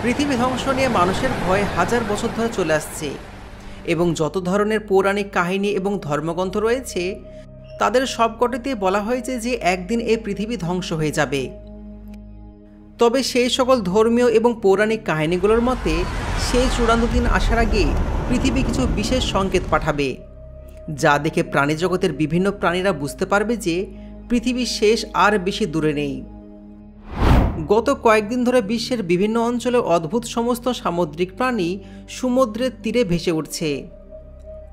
পৃথিবী ধ্বংস নিয়ে মানুষের ভয় হাজার বছর ধরে চলে আসছে এবং যত ধরনের পৌরাণিক কাহিনী এবং ধর্মগ্রন্থ রয়েছে তাদের সবকটিতে বলা হয়েছে যে একদিন এই পৃথিবী ধ্বংস হয়ে যাবে। তবে সেই সকল ধর্মীয় এবং পৌরাণিক কাহিনীগুলোর মতে সেই চূড়ান্ত দিন আসার আগে পৃথিবী কিছু বিশেষ সংকেত পাঠাবে, যা দেখে প্রাণী জগতের বিভিন্ন প্রাণীরা বুঝতে পারবে যে পৃথিবীর শেষ আর বেশি দূরে নেই। গত কয়েকদিন ধরে বিশ্বের বিভিন্ন অঞ্চলে অদ্ভুত সমস্ত সামুদ্রিক প্রাণী সমুদ্রের তীরে ভেসে উঠছে,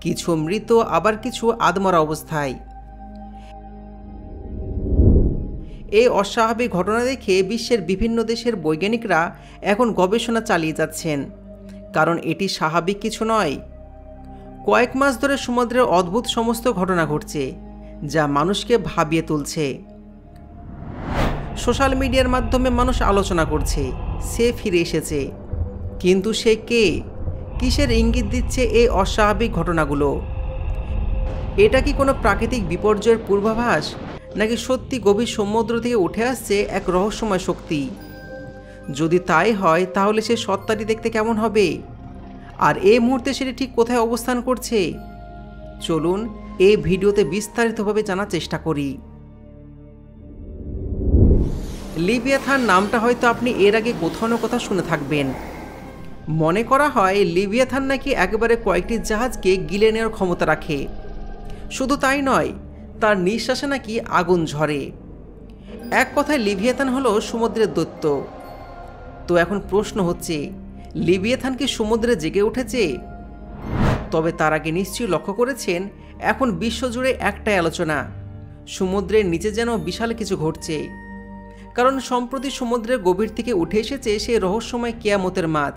কিছু মৃত আবার কিছু আধমরা অবস্থায়। এই অস্বাভাবিক ঘটনা দেখে বিশ্বের বিভিন্ন দেশের বৈজ্ঞানিকরা এখন গবেষণা চালিয়ে যাচ্ছেন, কারণ এটি স্বাভাবিক কিছু নয়। কয়েক মাস ধরে সমুদ্রের অদ্ভুত সমস্ত ঘটনা ঘটছে, যা মানুষকে ভাবিয়ে তুলছে। সোশ্যাল মিডিয়ার মাধ্যমে মানুষ আলোচনা করছে সে ফিরে এসেছে, কিন্তু সে কে? কিসের ইঙ্গিত দিচ্ছে এই অস্বাভাবিক ঘটনাগুলো? এটা কি কোনো প্রাকৃতিক বিপর্যয়ের পূর্বাভাস, নাকি সত্যি গভীর সমুদ্র থেকে উঠে আসছে এক রহস্যময় শক্তি? যদি তাই হয় তাহলে সে সত্তাটি দেখতে কেমন হবে, আর এই মুহূর্তে সেটি ঠিক কোথায় অবস্থান করছে? চলুন এই ভিডিওতে বিস্তারিতভাবে জানার চেষ্টা করি। লিভিয়াথান নামটা হয়তো আপনি এর আগে কোথাও না কোথাও শুনে থাকবেন। মনে করা হয় লিভিয়াথান নাকি একেবারে কয়েকটি জাহাজকে গিলে নেওয়ার ক্ষমতা রাখে। শুধু তাই নয়, তার নিঃশ্বাসে নাকি আগুন ঝরে। এক কথায় লিভিয়াথান হলো সমুদ্রের দৈত্য। তো এখন প্রশ্ন হচ্ছে, লিভিয়াথান কি সমুদ্রে জেগে উঠেছে? তবে তার আগে নিশ্চয়ই লক্ষ্য করেছেন এখন বিশ্বজুড়ে একটাই আলোচনা, সমুদ্রের নিচে যেন বিশাল কিছু ঘটছে। কারণ সম্প্রতি সমুদ্রের গভীর থেকে উঠে এসেছে সেই রহস্যময় কিয়ামতের মাছ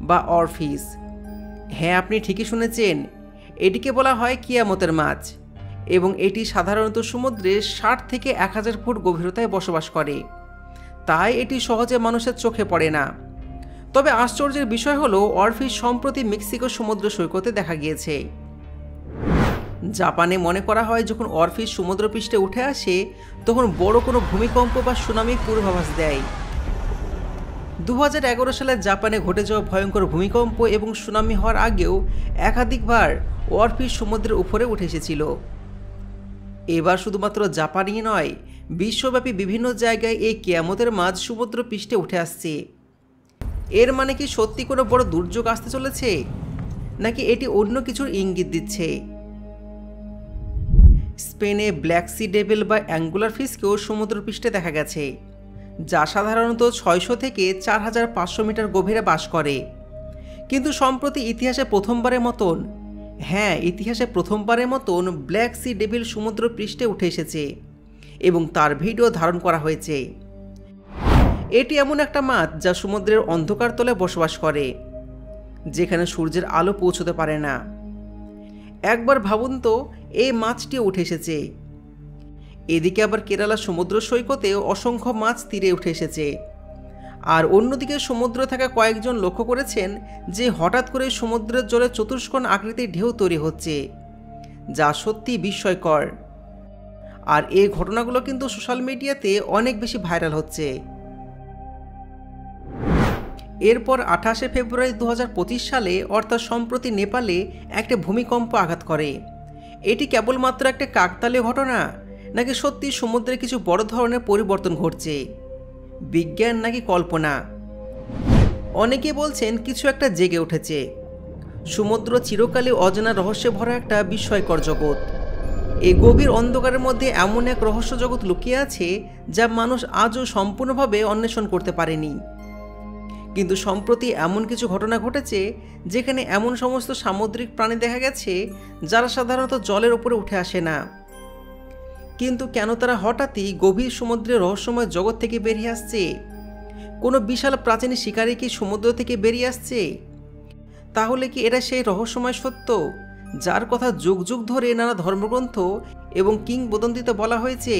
বা অরফিস। হ্যাঁ, আপনি ঠিকই শুনেছেন, এটিকে বলা হয় কিয়ামতের মাছ, এবং এটি সাধারণত সমুদ্রে 60 থেকে 1000 ফুট গভীরতায় বসবাস করে, তাই এটি সহজে মানুষের চোখে পড়ে না। তবে আশ্চর্যের বিষয় হলো অরফিস সম্প্রতি মেক্সিকো সমুদ্র সৈকতে দেখা গিয়েছে। জাপানে মনে করা হয় যখন অরফিস সমুদ্রপৃষ্ঠে উঠে আসে তখন বড় কোনো ভূমিকম্প বা সুনামি পূর্বাভাস দেয়। 2011 সালে জাপানে ঘটে যাওয়া ভয়ঙ্কর ভূমিকম্প এবং সুনামি হওয়ার আগেও একাধিকবার অরফিস সমুদ্রের উপরে উঠে এসেছিল। এবার শুধুমাত্র জাপানই নয়, বিশ্বব্যাপী বিভিন্ন জায়গায় এই কিয়ামতের মাছ সমুদ্র পৃষ্ঠে উঠে আসছে। এর মানে কি সত্যি কোনো বড় দুর্যোগ আসতে চলেছে, নাকি এটি অন্য কিছুর ইঙ্গিত দিচ্ছে? স্পেনে ব্ল্যাক সি ডেভিল বা অ্যাঙ্গুলার ফিশকেও সমুদ্রপৃষ্ঠে দেখা গেছে, যা সাধারণত 600 থেকে 4500 মিটার গভীরে বাস করে। কিন্তু সম্প্রতি ইতিহাসে প্রথমবারের মতন ব্ল্যাক সি ডেভিল সমুদ্র পৃষ্ঠে উঠে এসেছে এবং তার ভিডিও ধারণ করা হয়েছে। এটি এমন একটা মাছ যা সমুদ্রের অন্ধকার তলে বসবাস করে, যেখানে সূর্যের আলো পৌঁছতে পারে না। একবার ভাবুন তো, এই মাছটি উঠে এসেছে। এদিকে আবার কেরালা সমুদ্র সৈকতে অসংখ্য মাছ তীরে উঠে এসেছে, আর অন্যদিকে সমুদ্রে থাকা কয়েকজন লক্ষ্য করেছেন যে হঠাৎ করে সমুদ্রের জলে চতুষ্কোণ আকৃতির ঢেউ তৈরি হচ্ছে, যা সত্যি বিস্ময়কর। আর এই ঘটনাগুলো কিন্তু সোশ্যাল মিডিয়াতে অনেক বেশি ভাইরাল হচ্ছে। এরপর 28 ফেব্রুয়ারি 2025 সালে অর্থাৎ সম্প্রতি নেপালে একটা ভূমিকম্প আঘাত করে। এটি কেবলমাত্র একটা কাকতালীয় ঘটনা, নাকি সত্যি সমুদ্রে কিছু বড় ধরনের পরিবর্তন ঘটছে? বিজ্ঞান নাকি কল্পনা? অনেকে বলছেন কিছু একটা জেগে উঠেছে। সমুদ্র চিরকালই অজানা রহস্যে ভরা একটা বিস্ময়কর জগৎ। এই গভীর অন্ধকারের মধ্যে এমন এক রহস্য জগৎ লুকিয়ে আছে যা মানুষ আজও সম্পূর্ণভাবে অন্বেষণ করতে পারেনি। কিন্তু সম্প্রতি এমন কিছু ঘটনা ঘটেছে যেখানে এমন সমস্ত সামুদ্রিক প্রাণী দেখা গেছে যারা সাধারণত জলের উপরে উঠে আসে না। কিন্তু কেন তারা হঠাৎই গভীর সমুদ্রের রহস্যময় জগৎ থেকে বেরিয়ে আসছে? কোনো বিশাল প্রাচীন শিকারী কি সমুদ্র থেকে বেরিয়ে আসছে? তাহলে কি এরা সেই রহস্যময় সত্য যার কথা যুগ যুগ ধরে নানা ধর্মগ্রন্থ এবং কিংবদন্তিতে বলা হয়েছে?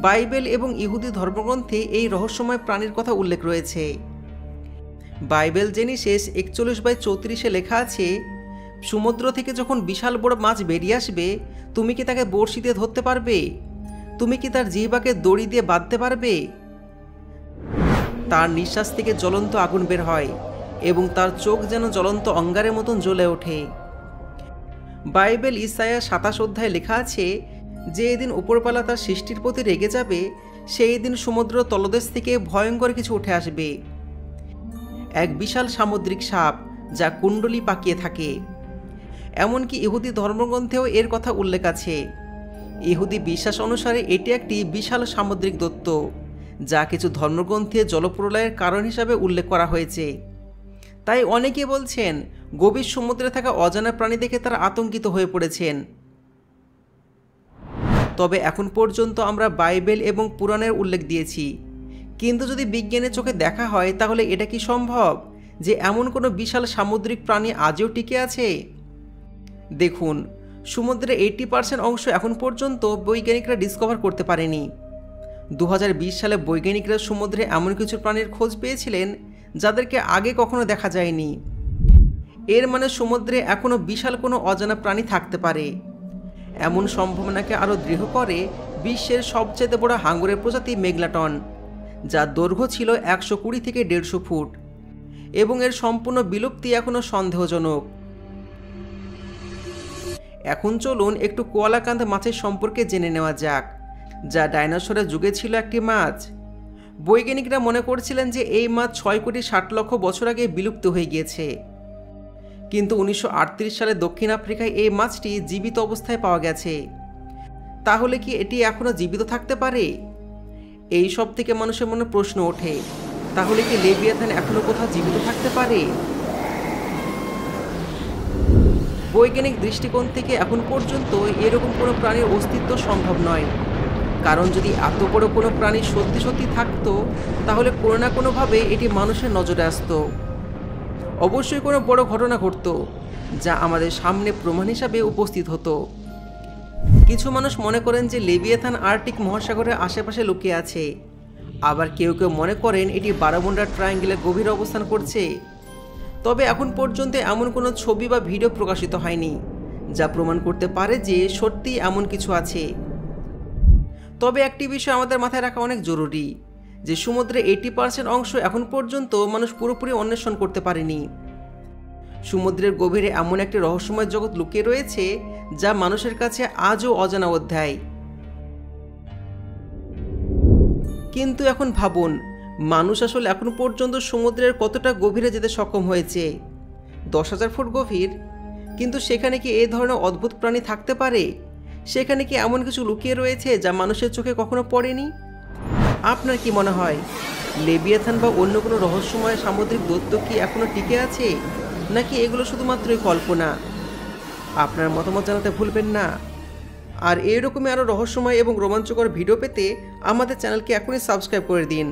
বাইবেল এবং ইহুদি ধর্মগ্রন্থে এই রহস্যময় প্রাণীর কথা উল্লেখ রয়েছে। বাইবেল জেনেসিস 41:34 লেখা আছে, সমুদ্র থেকে যখন বিশাল বড় মাছ বেরিয়ে আসবে তুমি কি তাকে বড়শি দিয়ে ধরতে পারবে? তুমি কি তার জিহ্বাকে দড়ি দিয়ে বাঁধতে পারবে? তার নিঃশ্বাস থেকে জ্বলন্ত আগুন বের হয় এবং তার চোখ যেন জ্বলন্ত অঙ্গারের মতন জ্বলে ওঠে। বাইবেল ইসায়া 27 অধ্যায়ে লেখা আছে যে এদিন উপরওয়ালা তার সৃষ্টির প্রতি রেগে যাবে, সেই দিন সমুদ্র তলদেশ থেকে ভয়ঙ্কর কিছু উঠে আসবে, এক বিশাল সামুদ্রিক সাপ যা কুণ্ডলী পাকিয়ে থাকে। এমনকি ইহুদি ধর্মগ্রন্থেও এর কথা উল্লেখ আছে। ইহুদি বিশ্বাস অনুসারে এটি একটি বিশাল সামুদ্রিক দৈত্য, যা কিছু ধর্মগ্রন্থে জলপ্রলয়ের কারণ হিসাবে উল্লেখ করা হয়েছে। তাই অনেকে বলছেন গভীর সমুদ্রে থাকা অজানা প্রাণী দেখে তারা আতঙ্কিত হয়ে পড়েছেন। তবে এখন পর্যন্ত আমরা বাইবেল এবং পুরাণের উল্লেখ দিয়েছি, কিন্তু যদি বিজ্ঞানের চোখে দেখা হয় তাহলে এটা কি সম্ভব যে এমন কোনো বিশাল সামুদ্রিক প্রাণী আজও টিকে আছে? দেখুন, সমুদ্রের 80% অংশ এখন পর্যন্ত বৈজ্ঞানিকরা ডিসকভার করতে পারেনি। 2020 সালে বৈজ্ঞানিকরা সমুদ্রে এমন কিছু প্রাণীর খোঁজ পেয়েছিলেন যাদেরকে আগে কখনো দেখা যায়নি। এর মানে সমুদ্রে এখনও বিশাল কোনো অজানা প্রাণী থাকতে পারে। এমন সম্ভাবনাকে আরও দৃঢ় করে বিশ্বের সবচেয়ে বড় হাঙরের প্রজাতি মেগালোডন, যার দৈর্ঘ্য ছিল 120 থেকে 150 ফুট এবং এর সম্পূর্ণ বিলুপ্তি এখনও সন্দেহজনক। এখন চলুন একটু কোয়ালাকান্দ মাছের সম্পর্কে জেনে নেওয়া যাক, যা ডাইনোসরের যুগে ছিল একটি মাছ। বৈজ্ঞানিকরা মনে করছিলেন যে এই মাছ 6,60,00,000 বছর আগে বিলুপ্ত হয়ে গিয়েছে, কিন্তু 1938 সালে দক্ষিণ আফ্রিকায় এই মাছটি জীবিত অবস্থায় পাওয়া গেছে। তাহলে কি এটি এখনও জীবিত থাকতে পারে? এই সব থেকে মানুষের মনে প্রশ্ন ওঠে, তাহলে কি লেভিয়াথান এখনও কোথাও জীবিত থাকতে পারে? বৈজ্ঞানিক দৃষ্টিকোণ থেকে এখন পর্যন্ত এরকম কোনো প্রাণীর অস্তিত্ব সম্ভব নয়, কারণ যদি এত বড় কোনো প্রাণী সত্যি সত্যি থাকতো তাহলে কোনো না কোনোভাবে এটি মানুষের নজরে আসতো। অবশ্যই কোনো বড় ঘটনা ঘটতো যা আমাদের সামনে প্রমাণ হিসাবে উপস্থিত হতো। কিছু মানুষ মনে করেন যে লেভিয়াথান আর্কটিক মহাসাগরের আশেপাশে লুকিয়ে আছে, আবার কেউ কেউ মনে করেন এটি বারামুন্ডা ট্রায়াঙ্গেলে গভীর অবস্থান করছে। তবে এখন পর্যন্ত এমন কোনো ছবি বা ভিডিও প্রকাশিত হয়নি যা প্রমাণ করতে পারে যে সত্যি এমন কিছু আছে। তবে একটি বিষয় আমাদের মাথায় রাখা অনেক জরুরি, যে সমুদ্রের 80% অংশ এখন পর্যন্ত মানুষ পুরোপুরি অন্বেষণ করতে পারেনি। সমুদ্রের গভীরে এমন একটি রহস্যময় জগৎ লুকিয়ে রয়েছে যা মানুষের কাছে আজও অজানা অধ্যায়। কিন্তু এখন ভাবুন, মানুষ আসলে এখন পর্যন্ত সমুদ্রের কতটা গভীরে যেতে সক্ষম হয়েছে? 10,000 ফুট গভীর। কিন্তু সেখানে কি এই ধরনের অদ্ভুত প্রাণী থাকতে পারে? সেখানে কি এমন কিছু লুকিয়ে রয়েছে যা মানুষের চোখে কখনো পড়েনি? আপনার কি মনে হয়, লেভিয়াথান বা অন্য কোনো রহস্যময় সামুদ্রিক দৈত্য কি এখনও টিকে আছে, নাকি এগুলো শুধুমাত্রই কল্পনা? আপনার মতামত জানাতে ভুলবেন না। আর এইরকমই আরও রহস্যময় এবং রোমাঞ্চকর ভিডিও পেতে আমাদের চ্যানেলকে এখনই সাবস্ক্রাইব করে দিন।